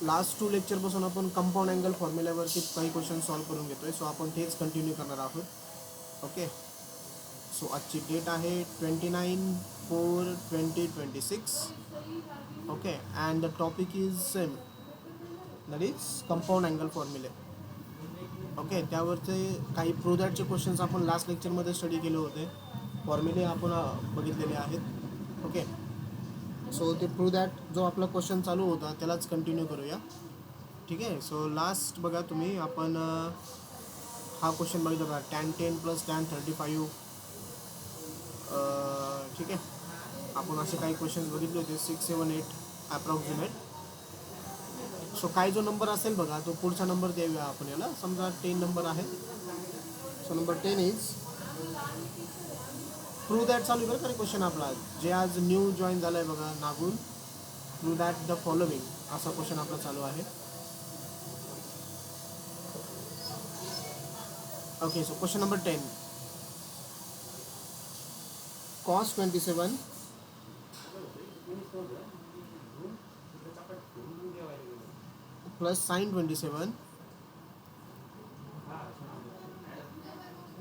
Last 2 लेक्चरपासून आपण compound angle फॉर्म्युल्यावरती काही question solve करून घेतोय. सो आपण तेच कंटिन्यू करणार आहोत. ओके, सो आजची डेट आहे 29/4/2026. Okay, and the topic is same, that is compound angle फॉर्म्युले. ओके, त्यावरचे काही प्रोदॅटचे क्वेश्चन्स आपण लास्ट लेक्चरमध्ये स्टडी केले होते. फॉर्म्युले आपण बघितलेले आहेत. ओके, सो ते प्रोदॅट जो आपला क्वेश्चन चालू होता त्यालाच कंटिन्यू करूया. ठीक आहे. सो लास्ट बघा तुम्ही, आपण हा क्वेश्चन बघितला बघा, tan 10 + tan 35. ठीक आहे, आपण असे काही क्वेश्चन्स बघितले होते 6, 7, 8 ॲप्रॉक्सिमेट. सो काय जो नंबर असेल बघा तो पुढचा नंबर देऊया आपण याला. समजा 10 नंबर आहे. So number 10 is prove that चालू बरं का क्वेश्चन आपला, जे आज न्यू जॉईन झाला आहे बघा नागून. प्रूव्ह दॅट द फॉलोविंग असा क्वेश्चन आपला चालू आहे. Okay, so question number 10, cos 27 plus sin 27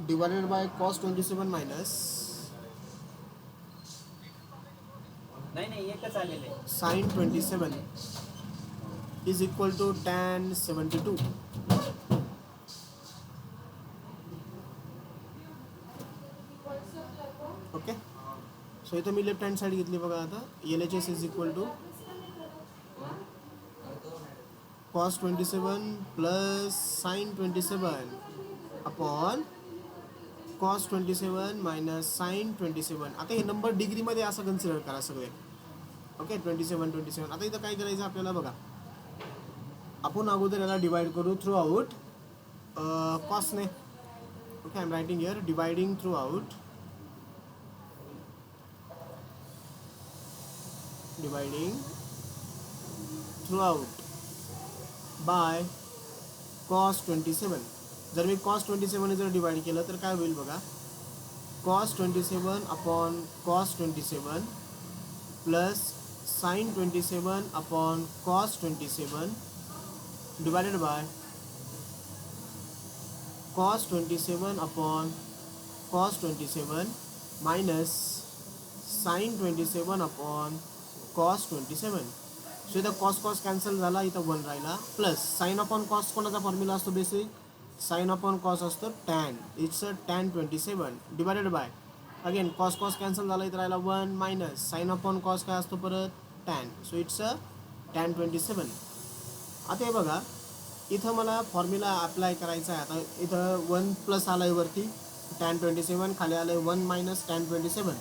divided by cos 27 minus sin 27 is equal to tan 72. Okay, so इथं मी लेफ्ट हँड साईड घेतली बघा. आता LHS is equal to cos 27 plus sin 27 upon cos 27 minus sin 27. आता हे number डिग्रीमध्ये असं consider करा सगळे. ओके, 27. आता इथं काय करायचं आपल्याला बघा, आपण अगोदर याला डिवाइड करू थ्रू आउट कॉसने. Okay, I am writing here dividing through out, dividing through out by cos 27. जर मी cos 27 जर डिवाइड केलं तर काय होईल बघा, cos 27 upon cos 27 plus sin 27 upon cos 27 divided by cos 27 upon cos 27 minus sin 27 upon cos 27. So इथं cos cancel झाला, इथं 1 राहिला, प्लस साइन अपॉन कॉस कोणाचा फॉर्म्युला असतो बेसिक, साइन अपॉन कॉस असतो tan. It's tan 27 divided by again cos cancel झाला, इथं राहिला 1 मायनस साइन अपॉन कॉस काय असतो परत टॅन. So it's tan 27. आता हे बघा, इथं मला फॉर्म्युला अप्लाय करायचा आहे. आता इथं 1 प्लस आलं आहे वरती tan 27, खाली आलं आहे 1 मायनस tan 27.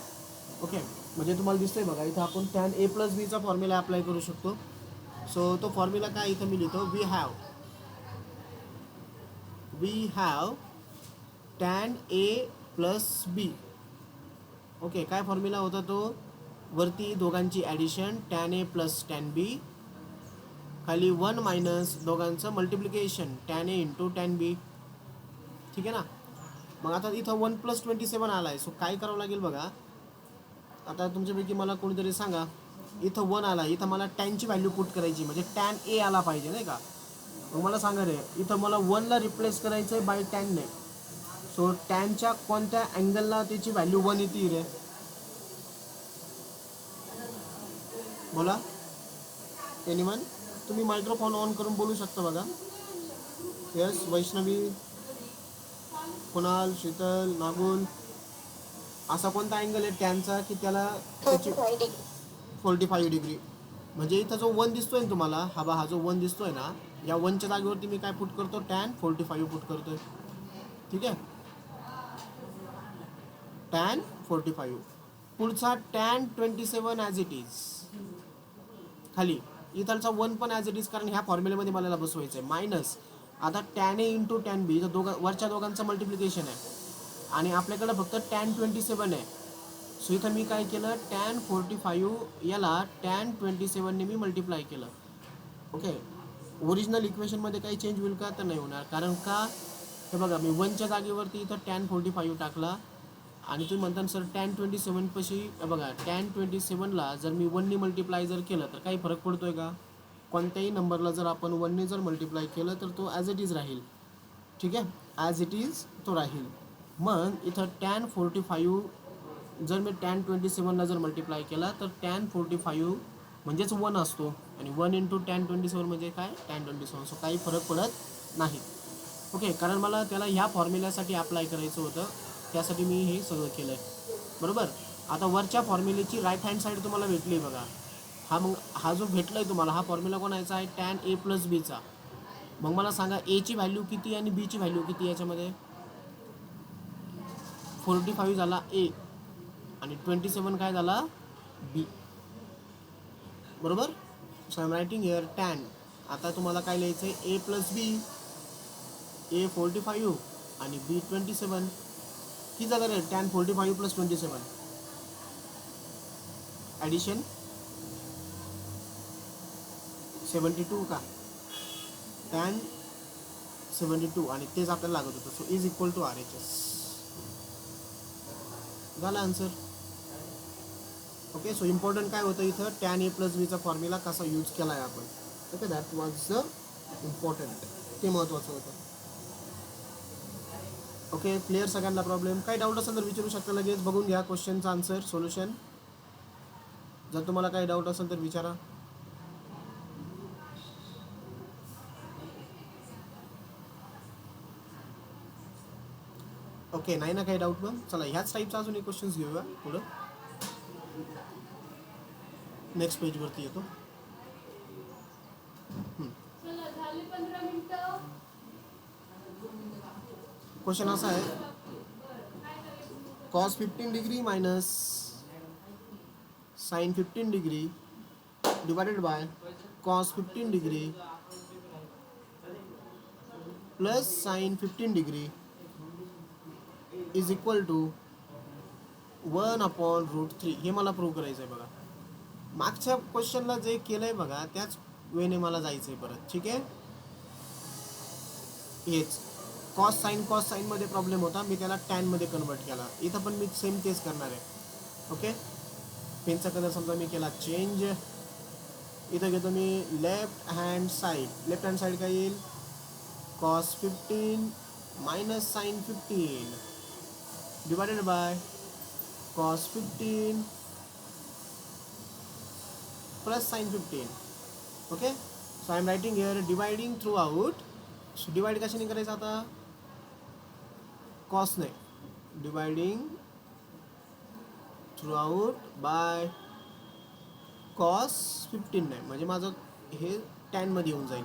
ओके, म्हणजे तुम्हाला दिसतंय बघा इथं आपण tan A + Bचा फॉर्म्युला अप्लाय करू शकतो. सो तो फॉर्म्युला काय इथं मी लिहितो, we have tan A + B. Okay, काय फॉर्म्युला होता तो, वरती दोघांची addition tan A + tan B, खाली 1 मायनस दोघांचं multiplication tan A × tan B. ठीक आहे ना. मग आता इथं 1 + 27 आला आहे. सो काय करावं लागेल बघा, आता तुमच्यापैकी मला कोणीतरी सांगा, इथं 1 आला, इथं मला टॅनची व्हॅल्यू पुट करायची, म्हणजे tan A आला पाहिजे नाही का. मग मला सांगा रे, इथं मला 1ला रिप्लेस करायचं आहे बाय टॅनने. सो टॅनच्या कोणत्या अँगलला त्याची व्हॅल्यू 1 येते रे, बोला एनिवन. तुम्ही मायक्रोफोन ऑन करून बोलू शकता बघा. यस, वैष्णवी, कुणाल, शीतल, नागुल, असा कोणता अँगल आहे टॅनचा की त्याला त्याची 45 डिग्री. म्हणजे इथं जो 1 दिसतोय ना तुम्हाला, हा जो 1 दिसतोय ना, या 1च्या जागेवरती मी काय पुट करतो, tan 45 पुट करतोय. ठीक आहे, tan 45. पुढचा tan 27 ॲज इट इज, खाली इथलचा 1 पण ॲज इट इज, कारण ह्या फॉर्म्युलेमध्ये मला बसवायचं आहे, मायनस आता tan A × tan B, वरच्या दोघांचं मल्टिप्लिकेशन आहे आणि आपल्याकडं फक्त tan 27 आहे. सो इथं मी काय केलं, tan 45 याला tan 27ने मी मल्टिप्लाय केलं. ओके, ओरिजिनल इक्वेशनमध्ये काही चेंज होईल का, तर नाही होणार. कारण का, हे बघा मी 1च्या जागेवरती इथं tan 45 टाकला आणि तुम्ही म्हणता सर tan 27 पाशी बघा, tan 27ला जर मी 1ने मल्टिप्लाय जर केलं तर काही फरक पडतोय का, कोणत्याही नंबरला जर आपण 1ने जर मल्टिप्लाय केलं तर तो ॲज इट इज राहील. ठीक आहे, ॲज इट इज तो राहील. मग इथं tan 45 जर मी tan 27ला जर मल्टिप्लाय केला तर tan 45 म्हणजेच 1 असतो आणि 1 इंटू tan 27 म्हणजे काय tan 27. सो काही फरक पडत नाही. ओके, कारण मला त्याला ह्या फॉर्म्युल्यासाठी अप्लाय करायचं होतं, त्यासाठी मी हे सगळं केलं आहे. बरोबर. आता वरच्या फॉर्म्युलेची राईट हँड साईड तुम्हाला भेटली बघा. हा जो भेटला आहे तुम्हाला, हा फॉर्म्युला कोणाचा आहे, tan a प्लस बीचा. मग मला सांगा एची व्हॅल्यू किती आणि बीची व्हॅल्यू किती याच्यामध्ये. 45 झाला ए आणि 27 काय झाला बी. बरोबर. So I am writing here tan. आता तुम्हाला काय लिहायचं आहे, ए प्लस बी. ए 45 आणि बी 27. किती झालं रे tan 45 प्लस 27. ॲडिशन 72 का, tan 72 आणि तेच आपल्याला लागत होतं. So is equal to RHS. झाला आन्सर. ओके, सो इम्पॉर्टंट काय होतं इथं, tan a प्लस बीचा फॉर्म्युला कसा यूज केला आहे आपण. Okay, that was the important, ते महत्त्वाचं होतं. ओके, क्लिअर सगळ्यांना प्रॉब्लेम. काही डाऊट असेल तर विचारू शकता, लगेच बघून घ्या क्वेश्चनचा आन्सर सोल्युशन. जर तुम्हाला काही डाऊट असेल तर विचारा. ओके, नाही ना काही डाऊट. मग चला ह्याच टाईपचा अजून एक क्वेश्चन्स घेऊया पुढं. नेक्स्ट पेजवरती येतो. क्वेश्चन असा आहे, cos 15 degree minus sin 15 degree divided by cos 15 degree plus sin 15 degree is equal to 1/√3. हे मला प्रूव्ह करायचं आहे बघा. मागच्या क्वेश्चनला जे केलं आहे बघा त्याच वेने मला जायचं आहे परत. ठीक आहे, हेच कॉस साईन मध्ये प्रॉब्लेम होता, मी त्याला टॅन मध्ये कन्वर्ट केला. इथं पण मी सेम तेच करणार आहे. ओके, पेनचा कलर समजा मी केला चेंज. इथं घेतो मी left hand side. Left hand side काय येईल, cos 15 minus sine 15 divided by cos 15 plus sine 15. Okay, so I am writing here dividing throughout. So divide कशाने करायचं आता, कॉसने. Dividing through out by cos 15 नाही, म्हणजे माझं हे 10 मध्ये येऊन जाईल.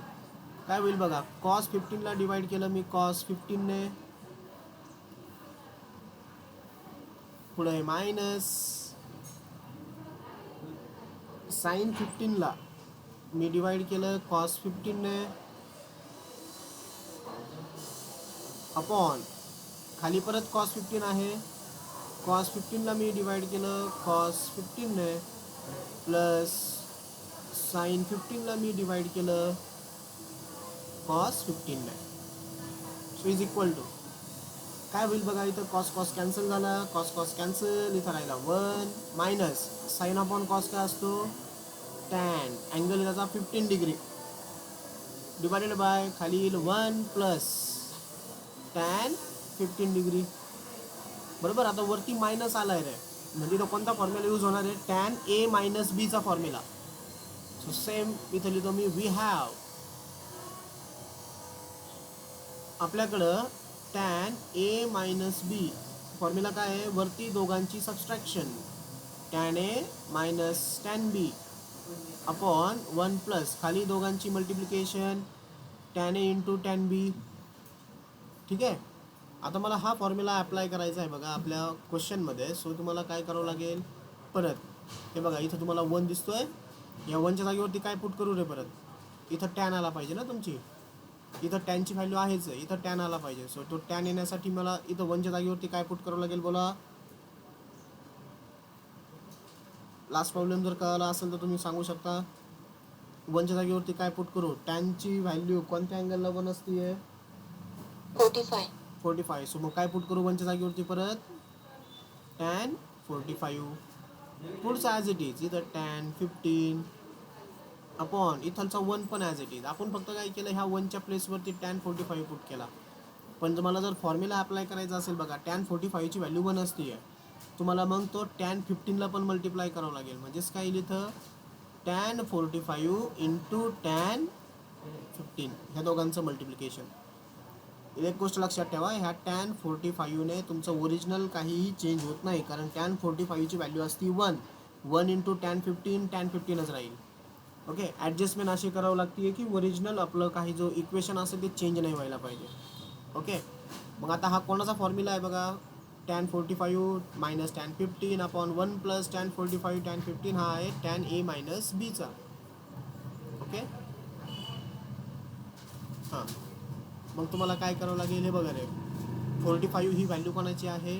काय होईल बघा, कॉस 15ला डिवाइड केलं मी कॉस 15ने, पुढे मायनस साइन 15ला मी डिवाइड केलं कॉस 15ने, अपॉन खाली परत कॉस 15 आहे. कॉस 15ला मी डिवाइड केलं कॉस 15ने प्लस साइन 15ला मी डिवाइड केलं कॉस 15ने. सो इज इक्वल टू काय होईल बघा, इथं कॉस कॉस कॅन्सल झाला, कॉस कॉस कॅन्सल, इथं राहिला 1 मायनस साइन अपॉन कॉस काय असतो टॅन, अँगल त्याचा 15 डिग्री डिवायडेड बाय खाली येईल 1 प्लस टॅन 15 डिग्री. बरोबर. आता वरती मायनस आला आहे रे, म्हणजे तो कोणता फॉर्म्युला यूज होणार आहे, टॅन ए मायनस बीचा फॉर्म्युला. सो सेम इथं लिहितो मी, वी हॅव आपल्याकडं tan A minus B formula काय आहे, वरती दोघांची subtraction tan A minus tan B upon 1 plus खाली दोघांची multiplication tan A into tan बी. ठीक आहे. आता मला हा फॉर्म्युला अप्लाय करायचा आहे बघा आपल्या क्वेश्चनमध्ये. सो तुम्हाला काय करावं लागेल, परत हे बघा इथं तुम्हाला 1 दिसतोय, या 1च्या जागेवरती काय पुट करू रे, परत इथं टॅन आला पाहिजे ना तुमची, इथं टॅनची व्हॅल्यू आहेच, इथं टॅन आला पाहिजे. सो तो टॅन येण्यासाठी मला इथं 1च्या जागेवरती काय पुट करावं लागेल बोला. लास्ट प्रॉब्लेम जर कळाला असेल तर तुम्ही सांगू शकता. 1च्या जागेवरती काय पुट करू, टॅनची व्हॅल्यू कोणत्या अँगलला 1 असते, 45. सो मग काय पुट करू 1च्या जागेवरती, परत टॅन 45. पुढचा ॲज इट इज, इथं टॅन 15 अपॉन इथलचा 1 पण ॲज इट इज. आपण फक्त काय केलं, ह्या 1च्या प्लेसवरती tan 45 पुट केला. पण तुम्हाला जर फॉर्म्युला अप्लाय करायचा असेल बघा, tan 45ची व्हॅल्यू 1 असते आहे, तुम्हाला मग तो tan 15ला पण मल्टिप्लाय करावं लागेल. म्हणजेच काय येईल इथं, tan 45 इंटू tan 15, ह्या दोघांचं मल्टिप्लिकेशन. एक गोष्ट लक्षात ठेवा, ह्या tan 45ने तुमचं ओरिजिनल काहीही चेंज होत नाही, कारण tan 45ची व्हॅल्यू असती 1 इंटू tan 15च राहील. ओके, ॲडजस्टमेंट अशी करावं लागते की ओरिजिनल आपलं काही जो इक्वेशन असेल ते चेंज नाही व्हायला पाहिजे. ओके, मग आता हा कोणाचा फॉर्म्युला आहे बघा, tan 45 minus tan 15 upon 1 plus tan 45 tan 15 हा आहे tan a मायनस बीचा. ओके, हां, मग तुम्हाला काय करावं लागेल हे बघा रे, 45 ही व्हॅल्यू कोणाची आहे,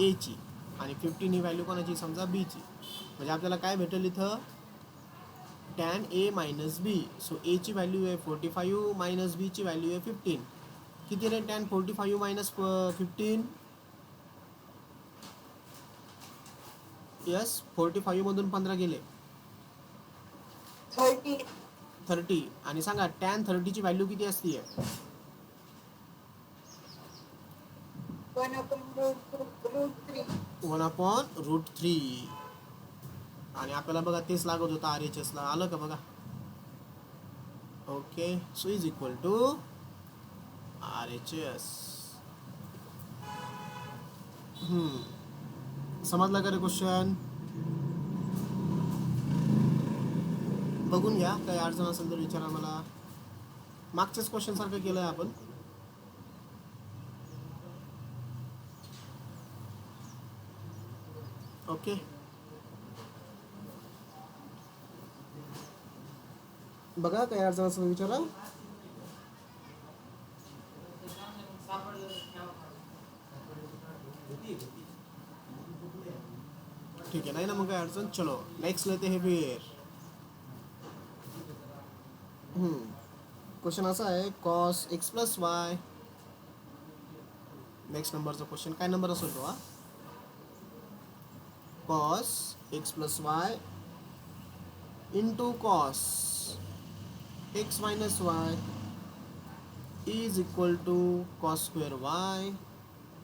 एची, आणि 15 ही व्हॅल्यू कोणाची, समजा बीची. म्हणजे आपल्याला काय भेटेल इथं, tan a minus B. So एची व्हॅल्यू आहे 45 मायनस बीची व्हॅल्यू आहे 15. किती रे tan 45 मायनस 15, यस 45 मधून 15 गेले 30. आणि सांगा tan 30ची व्हॅल्यू किती असते, 1/√3. आणि आपल्याला बघा तेच लागत होतं RHS ला, आलं का बघा. Okay, so is equal to RHS. समजला का रे क्वेश्चन, बघून घ्या, काही अडचण असेल तर विचारा मला. मागच्याच क्वेश्चन सारखं केलंय आपण. ओके, बघा काही अडचण असेल विचारा. ठीक है, नहीं ना मग काय अडचण. चलो नेक्स्ट लेते हैं फिर. क्वेश्चन असा आहे, cos x plus y. Next नंबरचा क्वेश्चन काय नंबर असेल तो, cos x plus y into cos x minus y is equal to cos square y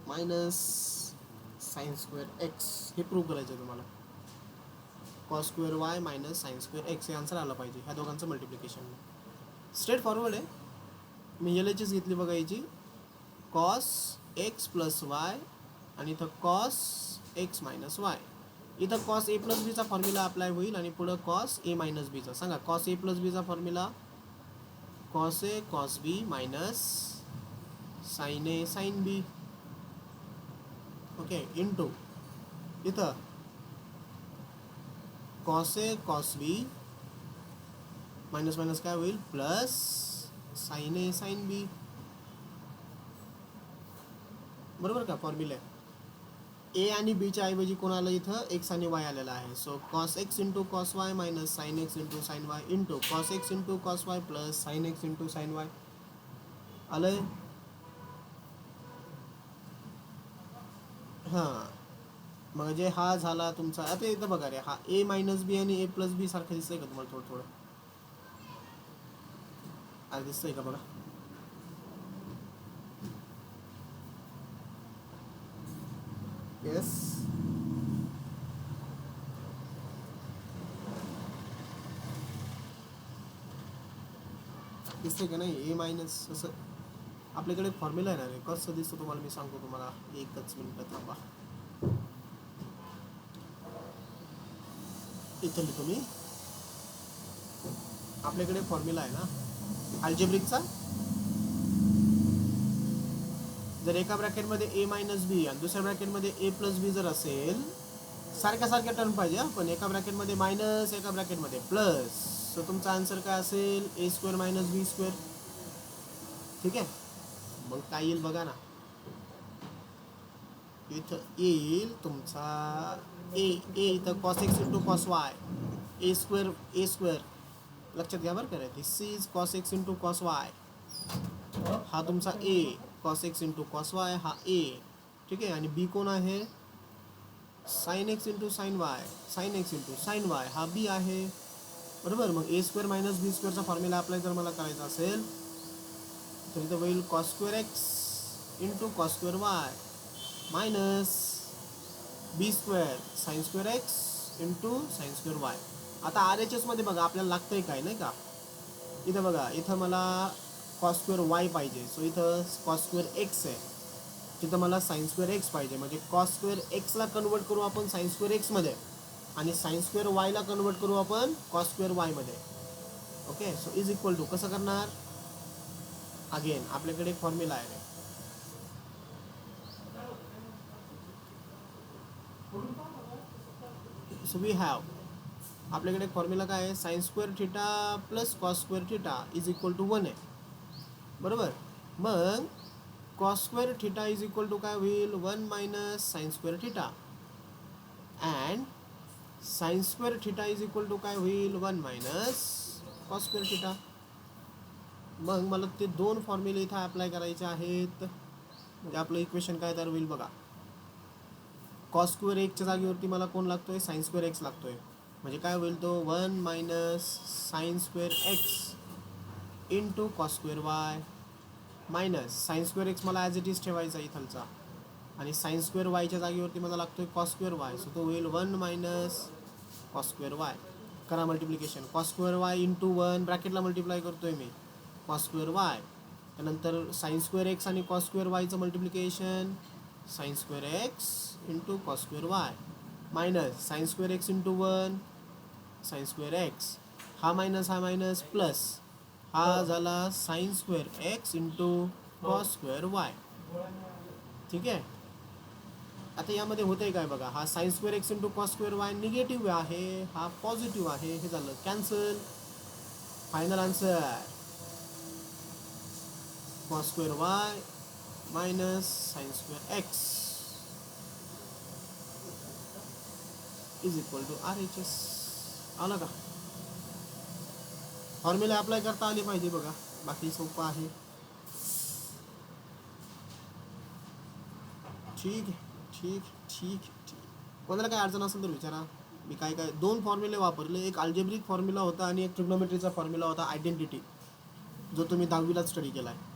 minus sine square x. हे प्रूव्ह करायचं आहे तुम्हाला. Cos square y minus sine square x हे answer आलं पाहिजे ह्या दोघांचं मल्टिप्लिकेशन. स्ट्रेट फॉरवर्ड आहे. मी एल एचच घेतली बघा याची, कॉस एक्स प्लस वाय आणि इथं कॉस एक्स मायनस वाय. इथं कॉस ए प्लस बीचा फॉर्म्युला अप्लाय होईल आणि पुढं कॉस ए मायनस बीचा. सांगा कॉस ए प्लस बीचा formula, cos A cos B minus sign A sine B. Okay, into इथं cos A cos B minus minus काय होईल, प्लस साइन ए साइन बी. बरोबर का फॉर्म्युला. ए आणि बीच्या ऐवजी कोणाला इथं एक्स आणि वाय आलेला आहे. So cos x into cos Y minus sign x into sine Y into cos x into cos Y plus sign x into sine Y. आलंय. हां, म्हणजे हा झाला तुमचा. आता इथं बघा रे, हा ए मायनस बी आणि ए प्लस बी सारखं दिसतंय का तुम्हाला, थोडं थोडं आज दिसतंय का बघा. येस, दिसतंय का नाही. ए मायनस असं आपल्याकडे फॉर्म्युला आहे ना रे, कसं दिसतं तुम्हाला मी सांगतो तुम्हाला, एकच मिनिट थांबा. इथं लिहितो मी. आपल्याकडे फॉर्म्युला आहे ना अल्जेब्रिकचा. जर एका ब्रॅकेटमध्ये ए मायनस बी आणि दुसऱ्या ब्रॅकेटमध्ये ए प्लस बी जर असेल, सारख्या सारख्या टर्म पाहिजे, पण एका ब्रॅकेटमध्ये मायनस एका ब्रॅकेटमध्ये प्लस. सो तुमचा आन्सर काय असेल, ए स्क्वेअर मायनस बी स्क्वेअर. ठीक आहे, मग काय येईल बघा ना, इथं येईल तुमचा ए इथं cos x into cos y, A square. लक्षात घ्या बरं का, this is cos x into cos y. हा तुमचा A, cos x into cos y हा ए. ठीक आहे, आणि बी कोण आहे, sine x into sine y, sine x into sine y हा बी आहे. बरोबर. मग ए स्क्वेअर मायनस बी स्क्वेअरचा फॉर्म्युला अप्लाय जर मला करायचा असेल तर इथं होईल cos square x into cos square y minus B square sine square x into sine square y. आता आर एच एसमध्ये बघा आपल्याला लागतंय काय नाही का, इथं बघा इथं मला कॉस स्क्वेअर वाय पाहिजे, सो इथं कॉस स्क्वेअर एक्स आहे, तिथं मला साइन स्क्वेअर एक्स पाहिजे, म्हणजे कॉस स्क्वेअर एक्सला कन्वर्ट करू आपण साइन स्क्वेअर एक्समध्ये आणि साइन स्क्वेअर वायला कन्वर्ट करू आपण कॉस स्क्वेअर वायमध्ये. Okay, so is equal to कसं करणार, अगेन आपल्याकडे एक फॉर्म्युला आहे. सो वी हॅव, आपल्याकडे एक फॉर्म्युला काय आहे, sine square theta plus cos square theta is equal to 1 आहे. बरोबर. मग cos square theta is equal to काय होईल, 1 minus sine square theta and sine square theta is equal to काय होईल, 1 मायनस कॉस स्क्वेअर थिटा. मग मला ते दोन फॉर्म्युले इथं अप्लाय करायचे आहेत, म्हणजे आपलं इक्वेशन काय तयार होईल बघा. कॉस स्क्वेअर एक्सच्या जागेवरती मला कोण लागतोय, साइन स्क्वेअर एक्स लागतोय, म्हणजे काय होईल तो 1 minus sine square x into cos square y minus sine square x मला ॲज इट इज ठेवायचा इथलचा, आणि साइन स्क्वेअर वायच्या जागेवरती मला लागतोय कॉस स्क्वेअर वाय, सो तो होईल 1 मायनस कॉस स्क्वेअर वाय. करा multiplication, cos square y into 1 ब्रॅकेटला मल्टिप्लाय करतोय मी कॉस स्क्वेअर वाय, त्यानंतर साइन स्क्वेअर एक्स आणि कॉस स्क्वेअर वायचं multiplication sine square x into cos square y minus sine square x into 1 sine square x, हा minus plus हा झाला sine square x into cos square y. ठीक आहे. आता यामध्ये होतंय काय बघा, हा sine square x into cos square y negative आहे, हा पॉझिटिव्ह आहे, हे झालं cancel. Final answer cos square y minus sine square x is equal to R H S. आलं का. फॉर्म्युला अप्लाय करता आली पाहिजे बघा, बाकी सोपं आहे. ठीक आहे, ठीक ठीक ठीक. कोणाला काय अडचण असेल तर विचारा. मी काय काय दोन फॉर्म्युले वापरले, एक अल्जेब्रिक फॉर्म्युला होता आणि एक ट्रिग्नोमेट्रीचा फॉर्म्युला होता, आयडेंटिटी, जो तुम्ही 10वीलाच स्टडी केला आहे.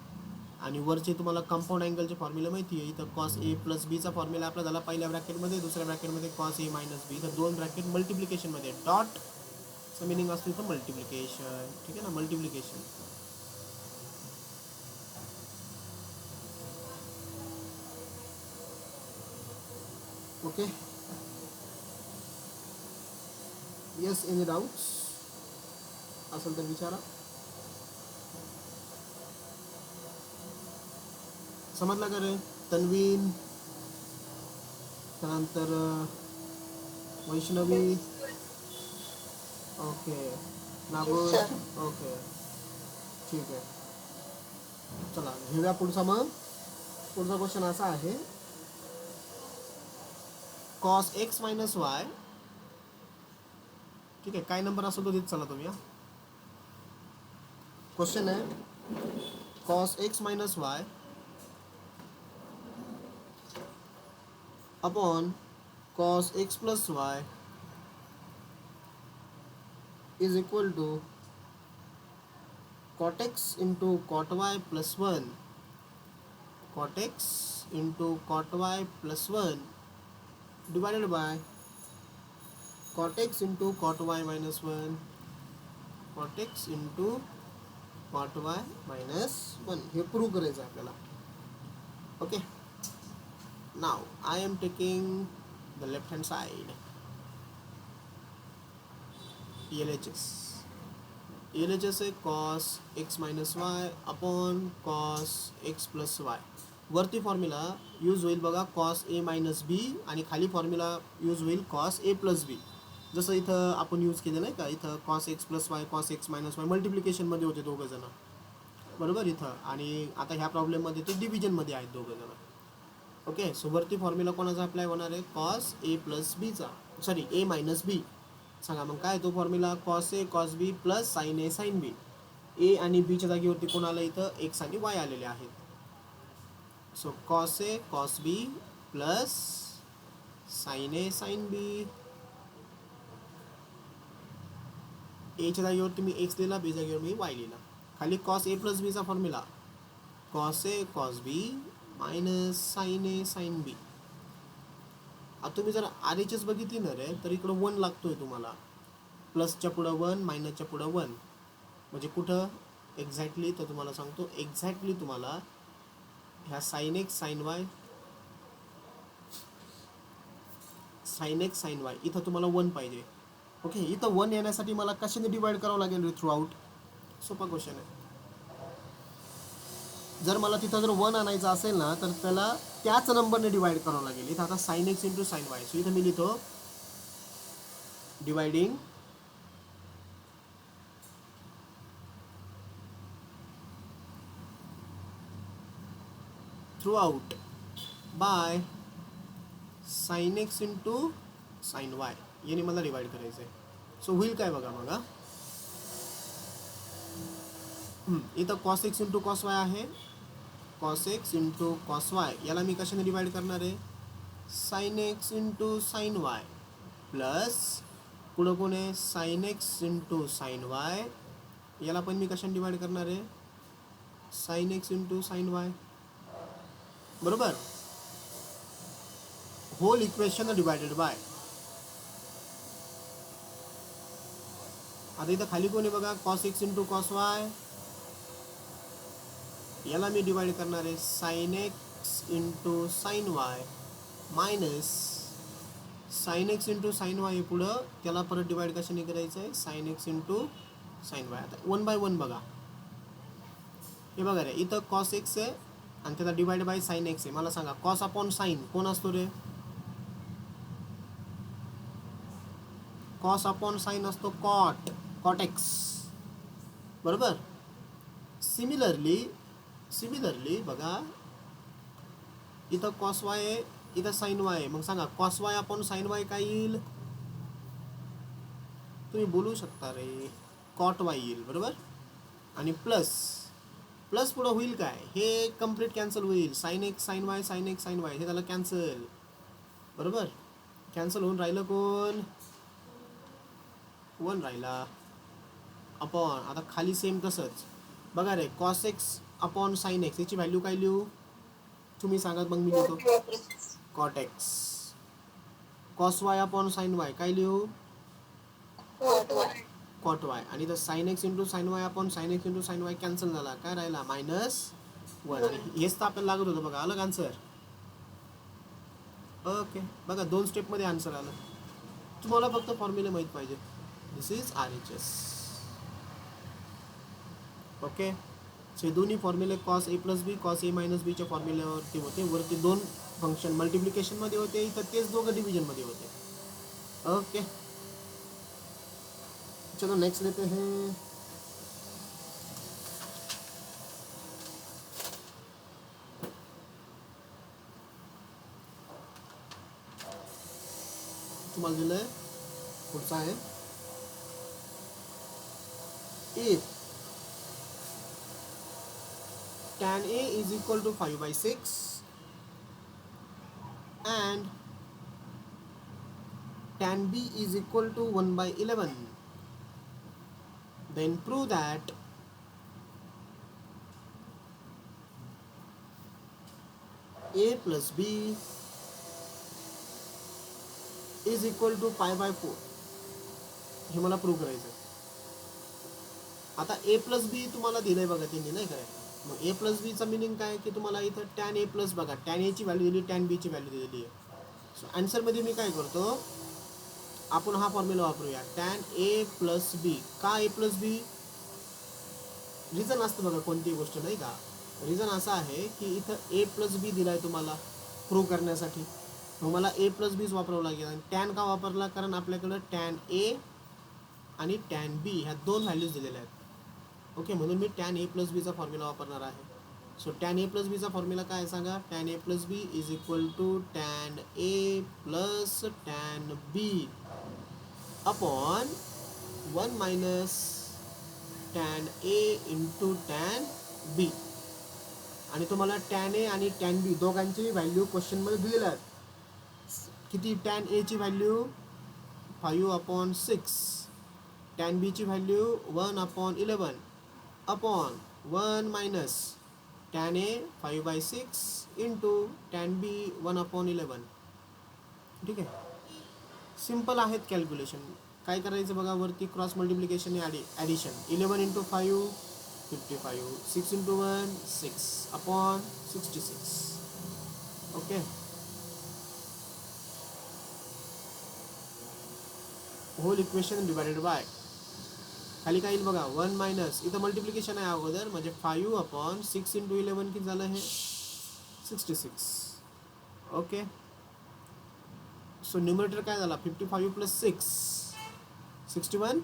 आणि वरचे तुम्हाला कंपाऊंड अँगलचे फॉर्म्युला माहिती आहे. इथं कॉस ए प्लस बीचा फॉर्म्युला आपला झाला पहिल्या ब्रॅकेटमध्ये, दुसऱ्या ब्रॅकेटमध्ये कॉस ए मायनस बी, इथं दोन ब्रॅकेट मल्टिप्लिकेशनमध्ये डॉटचं मिनिंग असतं इथं मल्टिप्लिकेशन. ठीक आहे ना, multiplication. Okay. Yes, any doubts असेल तर विचारा. समजला का रे. तन्वीन, त्यानंतर वैष्णवी, ओके, नागोर, ओके, ठीक आहे. चला घेऊया पुढचा. मग पुढचा क्वेश्चन असा आहे, कॉस एक्स मायनस वाय. ठीक आहे, काय नंबर असतो तो देत चला तुम्ही. क्वेश्चन आहे cos x minus y upon cos x plus y is equal to cot x into cot y plus 1, cot x into cot y plus 1 divided by cot x into cot y minus 1, cot x into cot y minus 1. हे prove करायचं आपल्याला. Okay. Now I am taking the left hand side. LHS. LHS आहे cos x minus y upon cos x plus y. वरती formula use होईल बघा cos A minus B, आणि खाली formula use होईल कॉस ए प्लस बी. जसं इथं आपण यूज केलेलं आहे का, इथं cos x plus y cos x minus y मल्टिप्लिकेशनमध्ये होते दोघं जण, बरोबर इथं, आणि आता ह्या प्रॉब्लेममध्ये ते डिव्हिजनमध्ये आहेत दोघं जण. ओके. सो वरती फॉर्म्युला कोणाचा अप्लाय होणार आहे, कॉस ए प्लस बीचा, सॉरी ए मायनस बी. सांगा मग काय तो formula, cos A cos B plus sign A sine B. ए आणि बीच्या जागेवरती कोण आलं इथं, एक्स आणि वाय आलेले आहेत. So cos A cos B plus sign A sine B एच्या जागेवरती मी एक्स लिहिला, बी जागेवर मी वाय लिहिला. खाली कॉस ए प्लस बीचा formula cos A cos B minus sine A sine B. आता तुम्ही जर आर एच एस बघितली ना रे, तर इकडं 1 लागतोय तुम्हाला. प्लसच्या पुढं 1, मायनसच्या पुढं 1. म्हणजे कुठं एक्झॅक्टली, तर तुम्हाला सांगतो एक्झॅक्टली तुम्हाला ह्या साईन एक्स साईन वाय इथं तुम्हाला 1 पाहिजे. ओके, इथं 1 येण्यासाठी मला कशाने डिवाइड करावं लागेल रे थ्रू आउट? सोपा क्वेश्चन आहे. जर मला तिथं जर 1 आणायचं असेल ना, तर त्याला त्याच नंबरने डिवाइड करावं लागेल. इथं आता sine x into sine y. So इथं मी लिहितो dividing through out by sine x into sine y. याने मला डिवाइड करायचं आहे. सो होईल काय बघा बघा, इथं cos x into cos y आहे. Cos x into cos y याला मी कशाने डिवाइड करणार आहे? Sine x into sine y plus पुढं कोण आहे? Sine x into sine y. याला पण मी कशाने डिवाइड करणार आहे? Sine x into sine y. बरोबर, होल इक्वेशन डिवायडेड बाय. आता इथं खाली कोण आहे बघा? Cos x into cos y. याला मी डिवाइड करणार आहे sine x into sine y minus sine x into sine y. पुढं त्याला परत डिवाइड कशाने करायचं आहे? Sine x into sine y. आता 1/1 बघा, हे बघा रे, इथं कॉस एक्स आहे आणि त्याला डिवाइड बाय साईन एक्स आहे. मला सांगा कॉस अपॉन साईन कोण असतो रे? कॉस अपॉन साईन असतो कॉट एक्स. बरोबर. सिमिलरली बघा, इथं कॉस वाय आहे, इथं साईन वाय आहे. मग सांगा cos y upon sine y काय येईल? तुम्ही बोलू शकता रे, कॉट वाय येईल. बरोबर. आणि प्लस पुढं होईल काय? हे कम्प्लीट कॅन्सल होईल. Sine x sine y sine x sine y हे झालं कॅन्सल. बरोबर, कॅन्सल होऊन राहिलं कोण? 1 राहिला. अपॉन आता खाली सेम तसंच बघा रे, cos x upon sine x याची व्हॅल्यू काय लिहू तुम्ही सांगा, मग मी लिहितो cot x. Cos y upon sine y काय लिहू? Cot y. आणि तर sine x into sine y upon sine x into sine y cancel झाला. काय राहिला? -1. आणि हेच तर आपल्याला लागत होतं बघा. आलं का आन्सर? ओके, बघा 2 स्टेपमध्ये आन्सर आलं. तुम्हाला फक्त फॉर्म्युला माहीत पाहिजे. दिस इज RHS. ओके, हे दोन्ही फॉर्म्युले cos A plus B cos A minus बीच्या फॉर्म्युल्यावरती होते. वरती 2 फंक्शन मल्टिप्लिकेशनमध्ये होते, इथं तेच दोघं डिव्हिजनमध्ये होते. ओके, चलो नेक्स्ट लेते हैं. तुम्हाला दिलंय पुढचा आहे, if tan A is equal to 5/6 and tan B is equal to 1/11, then prove that A plus B is equal to π/4. हे मला प्रूव्ह करायचं. आता A प्लस बी तुम्हाला दिलंय बघा त्यांनी, नाही काय? मग A प्लस बीचा मिनिंग काय की तुम्हाला इथं tan A प्लस बघा, tan A ची व्हॅल्यू दिली, tan B ची व्हॅल्यू दिलेली आहे. सो आन्सरमध्ये मी काय करतो, आपण हा फॉर्म्युला वापरूया tan A प्लस बी. का A प्लस बी? रिझन असतं बघा कोणतीही गोष्ट, नाही का? रिझन असा आहे की इथं A प्लस बी दिलाय तुम्हाला प्रूव्ह करण्यासाठी. मग मला A प्लस बीच वापरावं लागेल. आणि टॅन का वापरला? कारण आपल्याकडं tan A आणि tan B ह्या 2 व्हॅल्यूज दिलेल्या आहेत. ओके, म्हणून मी tan A प्लस बीचा फॉर्म्युला वापरणार आहे. सो tan A प्लस बीचा फॉर्म्युला काय सांगा? tan A plus B is equal to tan A प्लस tan B upon 1 minus tan A into tan B. आणि तुम्हाला tan A आणि tan B दोघांची व्हॅल्यू क्वेश्चनमध्ये दिलेल्या आहेत. किती? tan A ची व्हॅल्यू 5/6, tan b ची value 1/11 upon 1 minus tan a 5/6 into tan b 1/11. ठीक आहे, सिम्पल आहेत कॅल्क्युलेशन. काय करायचं बघा, वरती cross multiplication addition. 11 into 5 55, 6 into 1 6 upon 66. Okay, whole equation divided by, खाली काय येईल बघा 1 मायनस, इथं मल्टिप्लिकेशन आहे अगोदर, म्हणजे 5/6 इंटू 11 किती झालं हे 66. ओके, सो न्यूमरेटर काय झाला 55 plus 6 61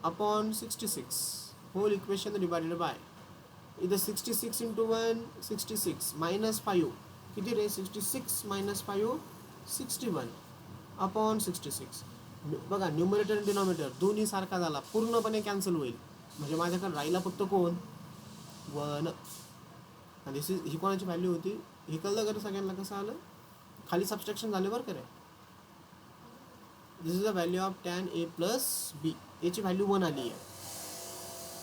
upon 66. Whole equation divided by, इथं 66 इंटू 1 66 मायनस 5 किती रे 66 मायनस 5 61 अपॉन 66. बघा न्यूमरेटर आणि डिनॉमिनेटर दोन्ही सारखा झाला, पूर्णपणे कॅन्सल होईल. म्हणजे माझ्याकडे राहिला फक्त कोण 1. आणि ही कोणाची व्हॅल्यू होती हे कळलं का सगळ्यांना, कसं आलं खाली सबस्ट्रॅक्शन झाले बरं का रे. This is the value of tan a plus B. याची व्हॅल्यू 1 आली आहे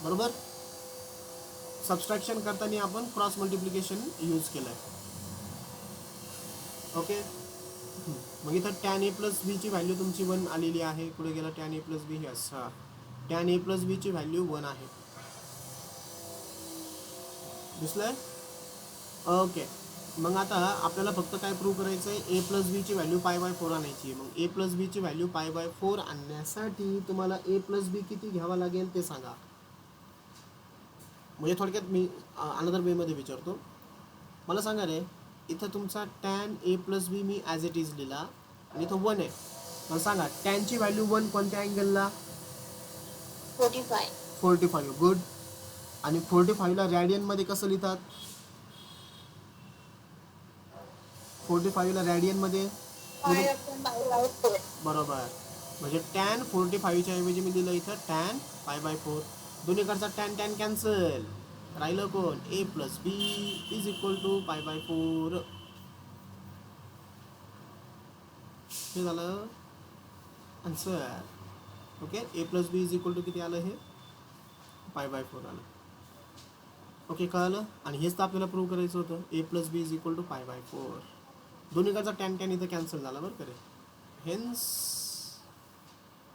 बरोबर. सबस्ट्रॅक्शन करताना आपण क्रॉस मल्टिप्लिकेशन यूज केलं आहे. ओके, मग इथं tan a प्लस बी ची व्हॅल्यू तुमची 1 आलेली आहे. कुठे गेलं tan a plus B, yes हां, tan a प्लस बी ची व्हॅल्यू 1 आहे. दिसलंय. ओके, मग आता आपल्याला फक्त काय प्रूव्ह करायचं आहे, a प्लस बी ची व्हॅल्यू π/4 आणायची. मग a प्लस बी ची व्हॅल्यू π/4 आणण्यासाठी तुम्हाला a प्लस बी किती घ्यावा लागेल ते सांगा. म्हणजे थोडक्यात मी अनदर वेमध्ये विचारतो, मला सांगा रे, इथं तुमचा tan a प्लस बी मी ॲज इट इज लिहिला आणि इथं 1 आहे. मला सांगा टॅनची व्हॅल्यू 1 कोणत्या अँगलला 45. गुड. आणि 45ला रॅडियनमध्ये कसं लिहितात, 45ला रॅडियनमध्ये बरोबर. म्हणजे tan 45च्या ऐवजी मी दिलं इथं tan π/4. दोन्हीकडचा tan कॅन्सल, राहिलं कोण a plus B is equal to π/4. हे झालं answer. Okay, a plus B is equal to किती आलं हे π/4 आलं. ओके, कळलं. आणि हेच तर आपल्याला प्रूव्ह करायचं होतं, a plus B is equal to π/4. दोन्हीकडचा tan इथं कॅन्सल झाला बरं करे, hence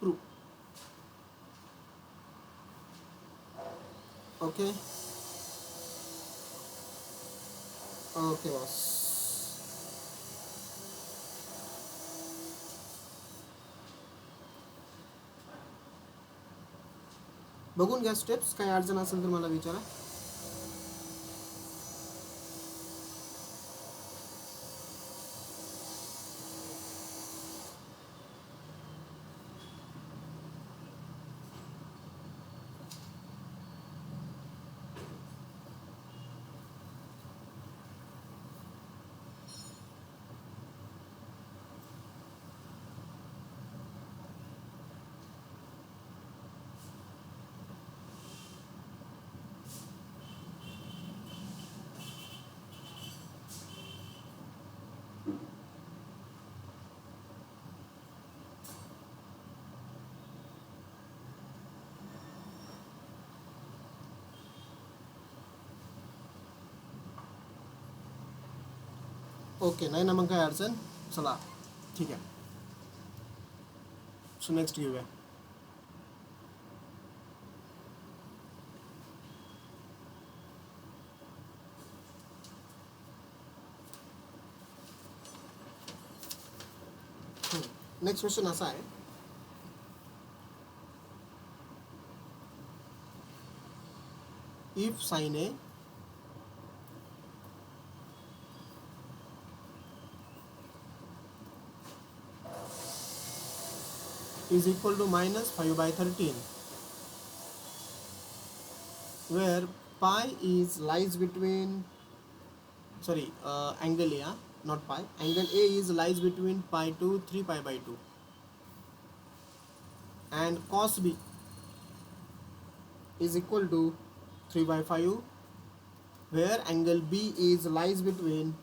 prove. Okay okay boss. बघून घ्या स्टेप्स, काही अडचण असेल तर मला विचारा. ओके, नाही ना मग काय अडचण. चला ठीक आहे, सो नेक्स्ट घेऊया. नेक्स्ट क्वेश्चन असा आहे, if sine A is equal to minus 5/13, where pi is lies between, sorry, angle A, not pi, angle A is lies between pi to 3π/2, and cos B is equal to 3/5, where angle B is lies between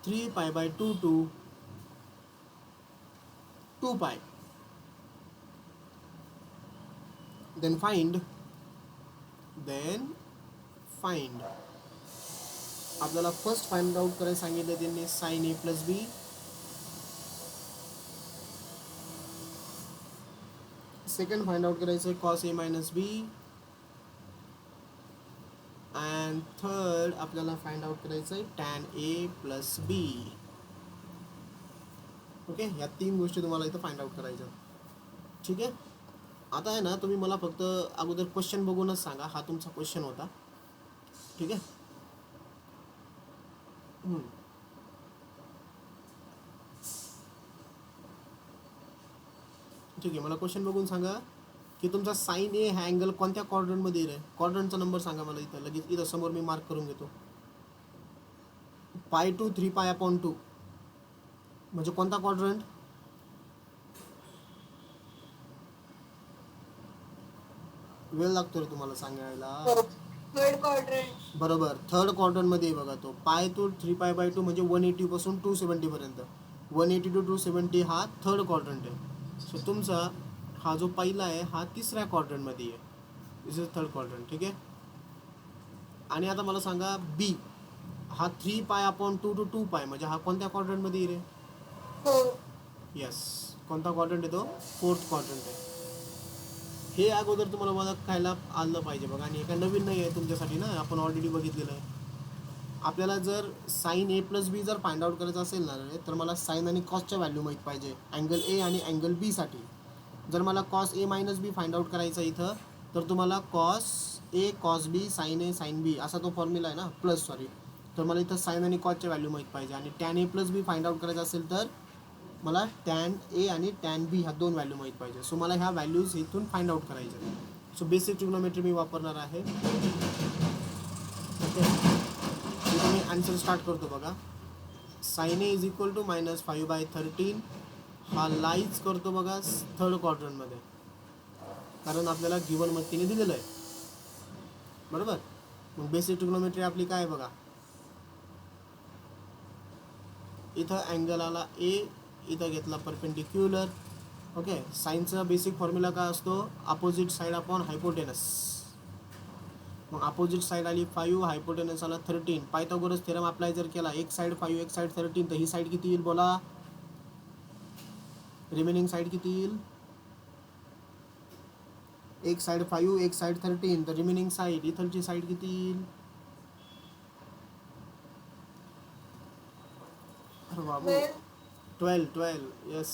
3π/2 to 2π. Then find आपल्याला first find out करायला सांगितलं त्यांनी sine A plus B, second find out करायचं आहे cos A minus B, and third आपल्याला find out करायचं आहे tan A plus B. Okay, ह्या 3 गोष्टी तुम्हाला इथं फाइंड आउट करायच्या. ठीक आहे, आता आहे ना तुम्ही मला फक्त अगोदर क्वेश्चन बघूनच सांगा, हा तुमचा क्वेश्चन होता. ठीक आहे. ठीक आहे, मला क्वेश्चन बघून सांगा की तुमचा साइन ए हा अँगल कोणत्या क्वाड्रंटमध्ये येईल. क्वाड्रंटचा नंबर सांगा मला इथं, लगेच इथं समोर मी मार्क करून घेतो. π2 3π/2 म्हणजे कोणता क्वाड्रंट. वेळ लागतो रे तुम्हाला सांगायला. Third quadrant. बरोबर, थर्ड क्वाड्रंटमध्ये बघा तो π2 3π/2 म्हणजे 180 पासून 270 पर्यंत. 180 to 270 हा थर्ड क्वाड्रंट आहे. सो तुमचा हा जो पहिला आहे हा तिसऱ्या क्वाड्रंटमध्ये आहे. दिस इज थर्ड क्वाड्रंट. ठीक आहे. आणि आता मला सांगा बी हा 3π/2 to 2π म्हणजे हा कोणत्या क्वाड्रंटमध्ये येईल. यस, कोणता क्वाड्रंट आहे तो, फोर्थ क्वाड्रंट आहे. हे अगोदर तुम्हाला मला खायला आलं पाहिजे बघा, आणि एका नवीन नाही आहे तुमच्यासाठी ना, आपण ऑलरेडी बघितलेलं आहे. आपल्याला जर साइन ए प्लस बी जर फाइंड आउट करायचं असेल ना तर मला साइन आणि कॉसच्या व्हॅल्यू माहीत पाहिजे अँगल ए आणि अँगल बी साठी. जर मला cos A minus B find out करायचा इथं, तर तुम्हाला cos A cos B sign A sine B असा तो फॉर्म्युला आहे ना, प्लस सॉरी, तर मला इथं साइन आणि कॉसच्या व्हॅल्यू माहीत पाहिजे. आणि tan A plus B find out करायचं असेल तर मला टॅन ए आणि टॅन बी ह्या 2 व्हॅल्यू माहीत पाहिजे. सो मला ह्या व्हॅल्यूज इथून फाइंड आउट करायच्या. सो बेसिक ट्रिग्नोमेट्री मी वापरणार आहे. ओके, मी आन्सर स्टार्ट करतो बघा. Sine A is equal to -5/13 हा लाईज करतो बघा थर्ड क्वाड्रंटमध्ये, कारण आपल्याला गिवन मतीने दिलेलं आहे. बरोबर, मग बेसिक ट्रिग्नोमेट्री आपली काय बघा, इथं अँगल आला ए, इथं घेतला परपेंडिक्युलर. ओके, साइनचा बेसिक फॉर्म्युला काय असतो, अपोजिट साईड अपॉन हायपोटेनस. मग अपोजिट साईड आली 5, हायपोटेनस आला 13. पायथागोरस थेरम अप्लाय जर केला, एक साईड 5 एक साईड 13, तर ही साईड किती येईल बोला, रिमेनिंग साईड किती येईल, एक साईड 5 एक साईड 13, तर रिमेनिंग साईड इथलची साईड किती येईल. अरे बाबू 12. यस,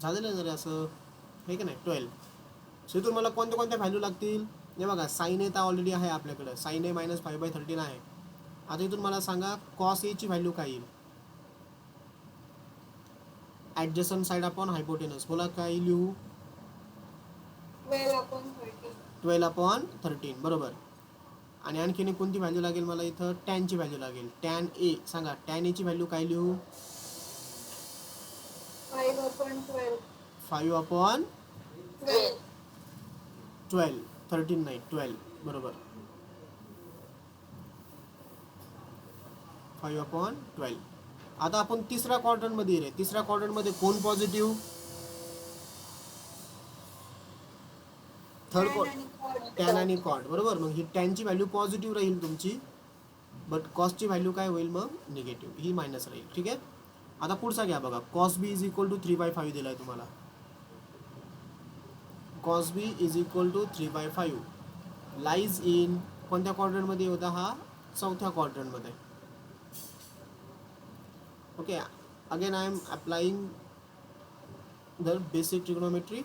झालेलं जरी असं हे की नाही, 12. सो इथून मला कोणत्या कोणत्या व्हॅल्यू लागतील. हे बघा, साइन ए तर ऑलरेडी आहे आपल्याकडं, साइन ए -5/13 आहे. आता इथून मला सांगा कॉस एची व्हॅल्यू काय येईल. ॲडजसंट साईड अपॉन हायपोटेनस, बोला काय लिहू, 12/13. बरोबर. आणि आणखीन कोणती व्हॅल्यू लागेल मला इथं, टॅनची व्हॅल्यू लागेल. टॅन ए सांगा, टॅन एची व्हॅल्यू काय लिहू, 5/12. 13 नाही 12. बरोबर, 5/12. आता आपण तिसऱ्या क्वाड्रंटमध्ये येईल. तिसऱ्या क्वाड्रंटमध्ये कोण पॉझिटिव्ह, थर्ड टॅन आणि कॉट. बरोबर, मग ही टॅनची व्हॅल्यू पॉझिटिव्ह राहील तुमची, बट कॉसची व्हॅल्यू काय होईल मग, निगेटिव्ह, ही मायनस राहील. ठीक आहे. आता पुढचा घ्या बघा, cos B is equal to 3/5 दिला आहे तुम्हाला. Cos B is equal to 3/5 lies in कोणत्या क्वाड्रंटमध्ये होता हा, चौथ्या क्वाड्रंटमध्ये. Okay, again I am applying the basic trigonometry.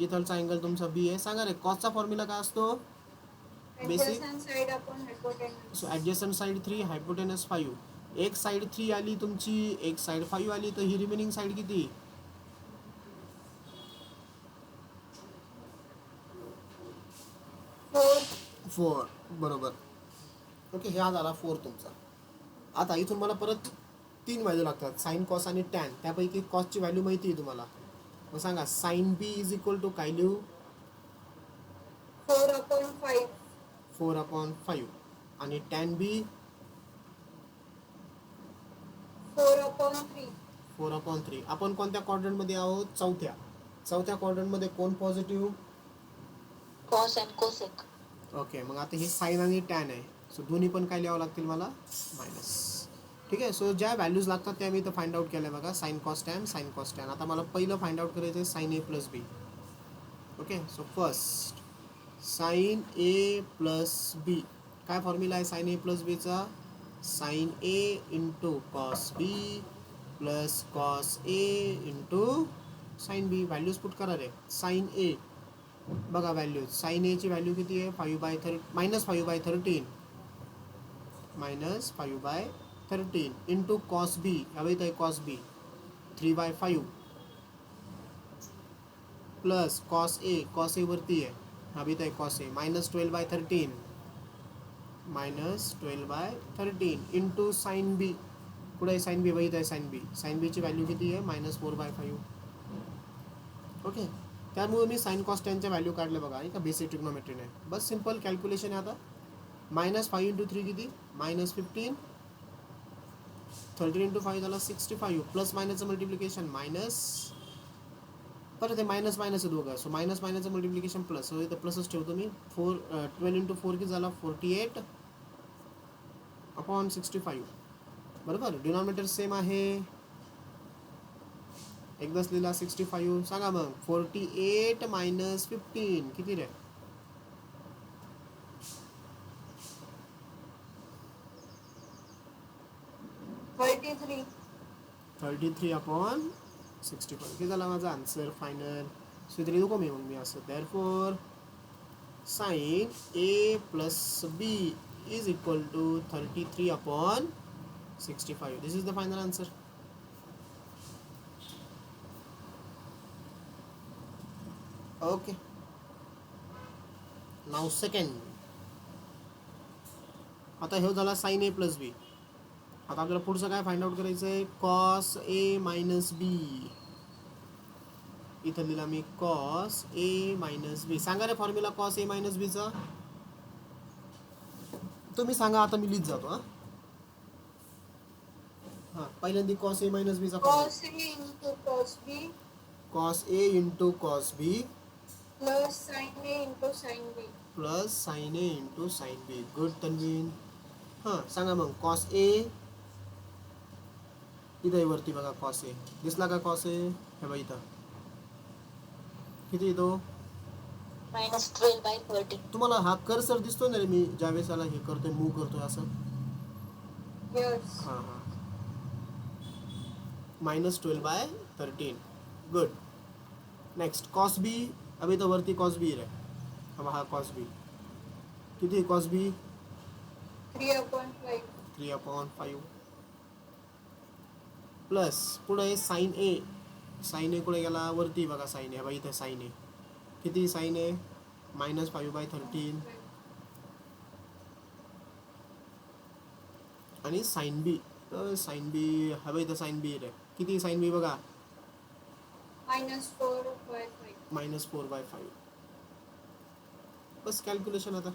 इथलचा अँगल तुमचा बी आहे. सांगा रे, कॉसचा फॉर्म्युला काय असतो, basic. So adjacent side 3 hypotenuse 5. एक साईड 3 आली तुमची, एक साईड 5 आली, तर ही रिमेनिंग साईड किती, 4. बरोबर. ओके, हा झाला 4 तुमचा. आता इथून मला परत 3 व्हॅल्यू लागतात, साइन कॉस आणि टॅन. त्यापैकी कॉसची व्हॅल्यू माहिती आहे तुम्हाला. मग सांगा, sine B is equal to काय लिहू, 4/5. आणि टॅन बी 4/3. आपण कोणत्या क्वाड्रंटमध्ये आहोत, चौथ्या क्वाड्रंटमध्ये कोण positive, cos and cosec. Okay, मग आता हे साईन आणि टॅन आहे. सो दोन्ही पण काय लिहावं लागतील मला? मायनस. ठीक आहे. सो ज्या व्हॅल्यूज लागतात त्या मी इथं फाइंड आउट केल्या बघा. Sine cos tan, sine cos tan. आता मला पहिलं फाइंड आउट करायचं आहे sine A plus B. Okay, so first sine A plus B. काय फॉर्म्युला आहे साईन ए प्लस बीचा? Sine A into cos B plus cos A into sine B. Values put करा रे. साईन ए बघा values. Sine एची value किती आहे? -5/13 -5/13 into cos बी. हवे इथं आहे cos B 3/5 plus cos A. Cos A वरती आहे, हवे इथं आहे कॉस ए -12/13 -12/13 इंटू साईन बी. कुठे आहे साईन बी? वहीत आहे साईन बी. साईन बीची व्हॅल्यू किती आहे? -4/5. ओके, त्यामुळे मी साईन कॉस टॅनच्या व्हॅल्यू काढल्या बघा. का बेसिक ट्रिग्नोमेट्रीने बस सिंपल कॅल्क्युलेशन आहे. आता -5 × 3 किती? -15. 13 × 5 झाला 65. प्लस मायनसचं मल्टिप्लिकेशन मायनस, परत हे मायनस मायनस आहे दोघं. सो मायनस मायनसचं मल्टिप्लिकेशन प्लस. सो इथं प्लसच ठेवतो मी. 12 × 4 किती झाला? 48/65. बरोबर. डिनॉमिनेटर सेम आहे, एकदाच लिहिला 65. सांगा मग 48 - 15 किती रे? 33/65. किती झाला माझा आन्सर फायनल? सो इथे लिहू मी मग मी असं. Therefore sine A plus B is equal to 33/65. This is the final answer. Okay, now second. आता हे झाला साईन ए प्लस बी. आता आपल्याला पुढचं काय फाइंड आउट करायचं आहे? Cos A minus B. इथं लिहिला मी कॉस ए मायनस बी. सांगा रे फॉर्म्युला कॉस ए मायनस बीचा. तुम्ही सांगा, आता मी लिहित जातो. हां पहिल्यांदा कॉस ए मायनस बीचा cos A into cos B cos A into cos B plus sin A into sin B. Plus sine A into sine B. Good Tanveen. हां सांगा मग कॉस ए. इथं वरती बघा कॉस ए दिसला का? कॉस ए हे बघा इथं किती येतो? -12/13. तुम्हाला हा कर्सर दिसतोय ना रे? मी ज्यावेळेस याला हे करतोय, मूव्ह करतोय असं. Yes. हां हां -12/13. गुड. नेक्स्ट कॉस बी. अभी तो वरती कॉस बी रे. हा कॉस बी किती? कॉस बी 3/5. 3/5 प्लस पुढे साईन ए. साईन ए कुठे गेला? वरती बघा साईन ए. बघा इथे साईन ए किती? साईन ए -5/13 आणि साईन बी. साईन बी हवं इथं साईन बी रे. किती साईन बी बघा? -4/5. -4/5. बस कॅल्क्युलेशन. आता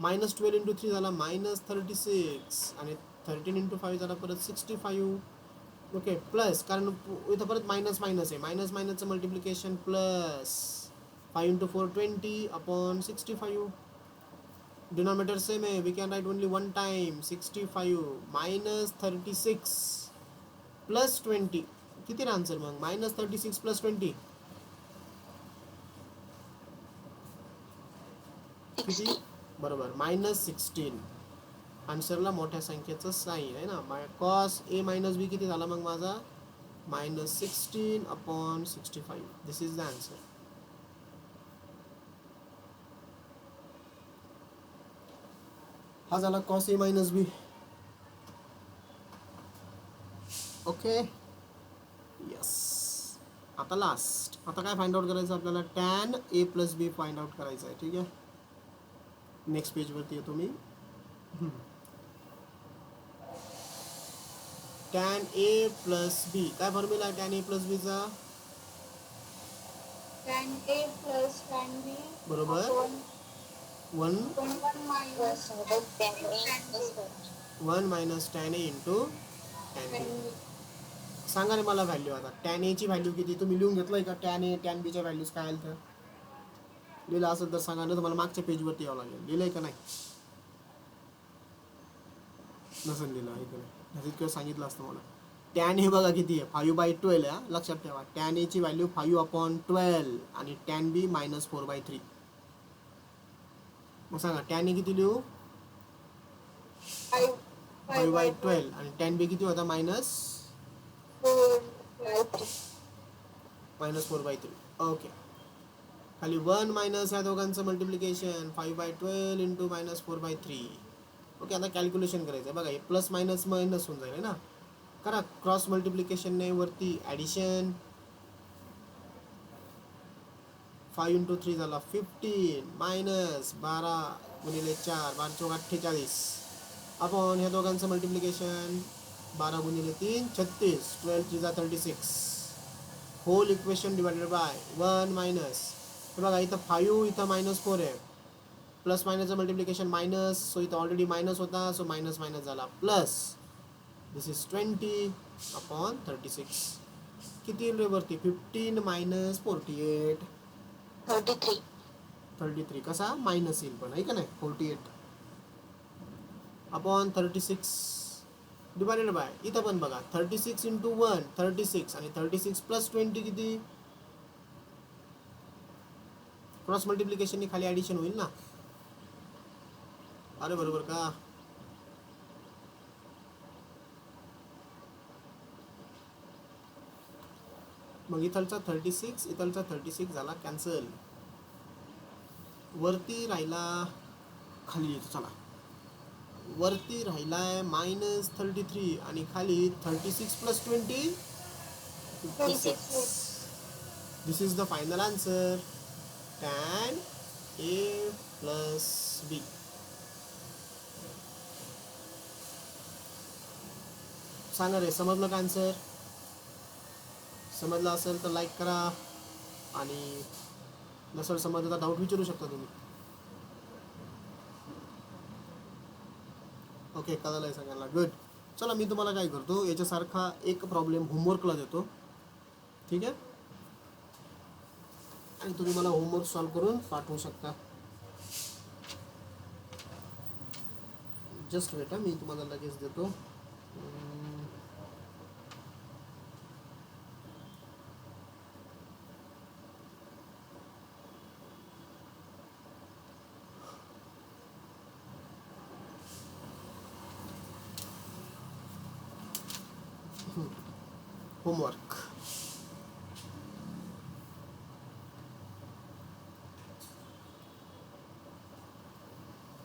-12 × 3 झाला -36 आणि 13 × 5 झाला परत 65. ओके, प्लस कारण इथं परत मायनस मायनस आहे. मायनस मायनसचं मल्टिप्लिकेशन प्लस 5 × 4 20/65. डिनॉमिनेटर सेम आहे. We can write only one time. 65 -36 plus 20 किती आन्सर मग? -36 प्लस 20 किती? बरोबर -16. आन्सरला मोठ्या संख्येचं साईन आहे ना. कॉस ए मायनस बी किती झाला मग माझा? -16/65. This is the answer. हा झाला cos A minus B. Okay, yes. आता लास्ट. आता काय फाइंड आउट करायचं आपल्याला? Tan A plus B find out करायचं आहे. ठीक आहे, नेक्स्ट पेजवरती येतो मी. Tan A plus B. काय फॉर्म्युला आहे टॅन ए प्लस बीचा? Tan A plus tan B बरोबर. upon 1 1 minus tan A minus tan A into tan tan B. B. सांगा रे मला व्हॅल्यू. आता टॅन एची व्हॅल्यू किती? तुम्ही लिहून घेतलंय का? टॅन ए टॅन बीच्या व्हॅल्यूज काय आल्या? लिहिलं असेल तर सांगा, ना तुम्हाला मागच्या पेजवरती यावं लागेल. लिहिलंय का नाही? नसेल लिहिलं आहे का नाही, किंवा सांगितलं असतं मला. टॅन हे बघा किती आहे, 5/12 आहे. लक्षात ठेवा, टॅन एची व्हॅल्यू 5/12 आणि टॅन बी -4/3. मग सांगा टॅन ए किती लिहू? 5 5/12 आणि टॅन बी किती होता? -4/3. ओके. खाली 1 मायनस ह्या दोघांचं मल्टिप्लिकेशन 5/12 इंटू -4/3. ओके, आता कॅल्क्युलेशन करायचं आहे बघा. हे प्लस मायनस मायनस होऊन जाईल ना. करा क्रॉस मल्टिप्लिकेशनने वरती ॲडिशन. 5 इंटू 3 झाला 15 मायनस 12 गुणिले 4 12 चौक 48 आपण ह्या दोघांचं मल्टिप्लिकेशन 12 गुणिले 3 36 12 3 36 whole equation divided by 1 minus. हे बघा इथं 5 इथं -4 आहे. प्लस मायनसचं मल्टिप्लिकेशन मायनस, सो इथं ऑलरेडी मायनस होता, सो मायनस मायनस झाला प्लस. This is 20/36. किती येईल रे वरती? 15 मायनस 48 33. 33. कसा मायनस येईल पण, आहे का नाही? 48 अपॉन 36 डिवायडेड बाय, इथं पण बघा 36 इंटू 1 36 आणि 36 प्लस 20 किती? क्रॉस मल्टिप्लिकेशनने खाली ॲडिशन होईल ना. अरे बरोबर का? मग इथलचा 36 इथलचा 36 झाला कॅन्सल. वरती राहिला, खाली येतो चला, वरती राहिलाय -33 आणि खाली 36 plus 20 56. This is the final answer. Tan A plus B. सांगा रे, समजलं का आन्सर? समजलं असेल तर लाईक करा आणि नसेल समजलं तर डाऊट विचारू शकता तुम्ही. ओके, कळलं आहे सगळ्यांना? गुड. चला मी तुम्हाला काय करतो, याच्यासारखा एक प्रॉब्लेम होमवर्कला देतो, ठीक आहे? आणि तुम्ही मला होमवर्क सॉल्व करून पाठवू शकता. जस्ट वेट, मी तुम्हाला लगेच देतो. होमवर्क.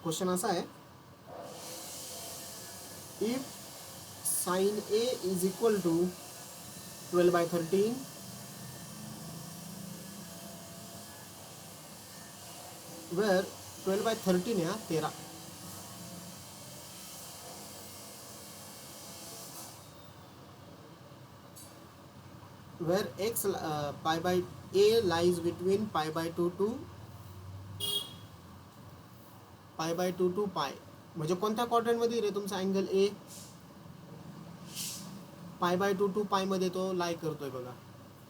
क्वेश्चन असा आहे, if sine A is equal to 12/13 where 12/13 या 13 where x pi by a lies between pi/2 to pi/2 to pi. म्हणजे कोणत्या क्वाड्रंटमध्ये रे तुमचा angle A? pi/2 to pi मध्ये तो लाय करतोय बघा.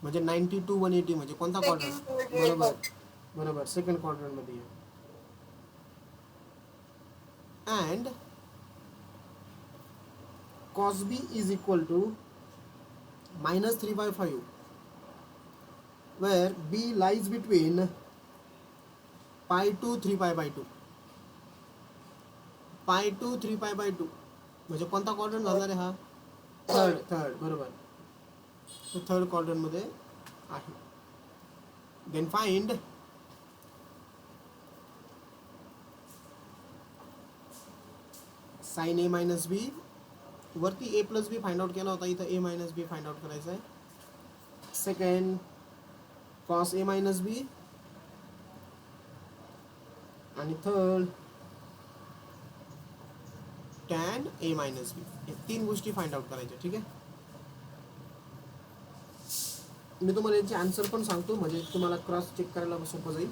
म्हणजे 90 to 180 म्हणजे कोणता क्वाड्रंट? बरोबर बरोबर, सेकंड क्वाड्रंटमध्ये आहे. And cos b is equal to -3/5 where b lies between pi to 3π/2. pi to 3π/2 म्हणजे कोणता क्वाड्रंट झाला रे हा? थर्ड बरोबर. तो थर्ड क्वाड्रंटमध्ये आहे. देन फाइंड साइन ए मायनस बी. वरती ए प्लस बी फाइंड आउट केला होता, इथं ए मायनस बी फाइंड आउट करायचं आहे. Second cos A minus B आणि थर्ड टॅन ए मायनस बी. हे 3 गोष्टी फाइंड आउट करायच्या, ठीक आहे? मी तुम्हाला याचे आन्सर पण सांगतो, म्हणजे तुम्हाला क्रॉस चेक करायला सोपं जाईल.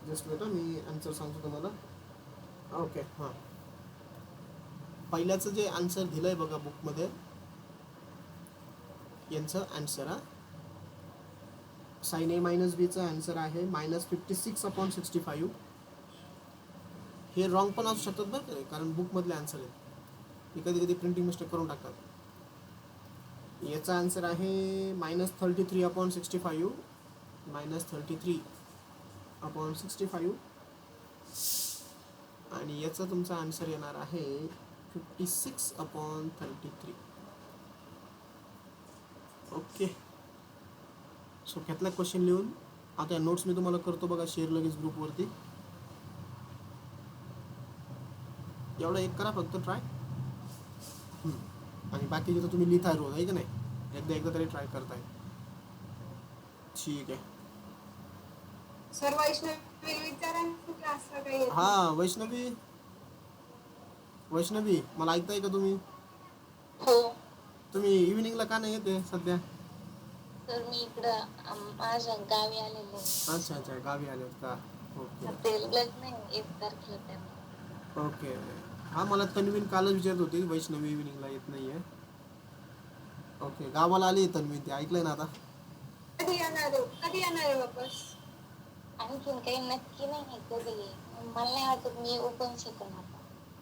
जस्ट बेटा मी आन्सर सांगतो तुम्हाला. ओके, हां, पहिल्याचं जे आन्सर दिलं आहे बघा बुकमध्ये, यांचं आन्सर. साइन ए मायनस बीचा आन्सर आहे -56/65. हे रॉंग पण असू शकतात बरं का, कारण बुकमधले आन्सर आहेत, हे कधी कधी प्रिंटिंग मिस्टेक करून टाकतात. याचा आन्सर आहे -33/65, -33/65. आणि याचा तुमचा आन्सर येणार आहे 56/33. ओके, सो घेतला क्वेश्चन लिहून. आता या नोट्स मी तुम्हाला करतो बघा शेअर लगेच ग्रुपवरती. एवढा एक करा फक्त ट्राय, आणि बाकीचे तर तुम्ही लिहिताय रोज, आहे की नाही, एकदा तरी ट्राय करताय. ठीक आहे. सर वैष्णवी विचारा क्लासला काही येत नाही. हां वैष्णवी मला ऐकताय का तुम्ही? हो. तुम्ही इव्हिनिंगला का नाही येते सध्या? तर मी इकडं माझ्या गावी आलेले आहे. अच्छा गावी आलेत का? ओके ते लग्न आहे 1 तारखेला त्यामुळे. ओके. हां मला तन्वीन कालच विचारत होती, वैष्णवी इव्हिनिंगला येत नाही आहे. ओके, गावाला आली तन्वी, ते ऐकलंय ना आता. कधी येणार आहे वापस? आणखीन काही नक्की नाही कधी. मला नाही वाटत मी ओपन शिकन आता,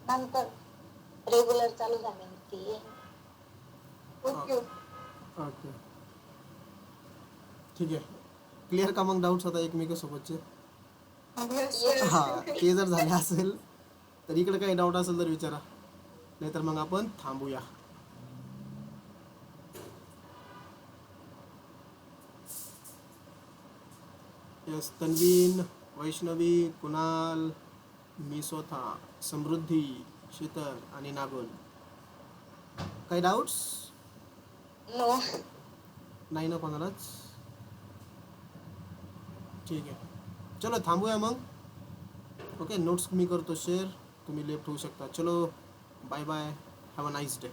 नंतर रेग्युलर चालू झाल्यावरती येईन. ओके ओके ठीक आहे. क्लिअर का मग डाऊट्स आता एकमेकांसोबतचे? हां, ते जर झाले असेल तर इकडे काही डाऊट असेल तर विचारा, नाहीतर मग आपण थांबूया. यस, तन्वीन, वैष्णवी, कुणाल, मी स्वतः, समृद्धी, शीतल आणि नागोल. काही डाऊट्स? नो. नाही ना कोणालाच? ठीक आहे, चलो थांबूया मग. ओके, नोट्स मी करतो शेअर, तुम्ही लेफ्ट होऊ शकता. चलो bye bye, have a nice day.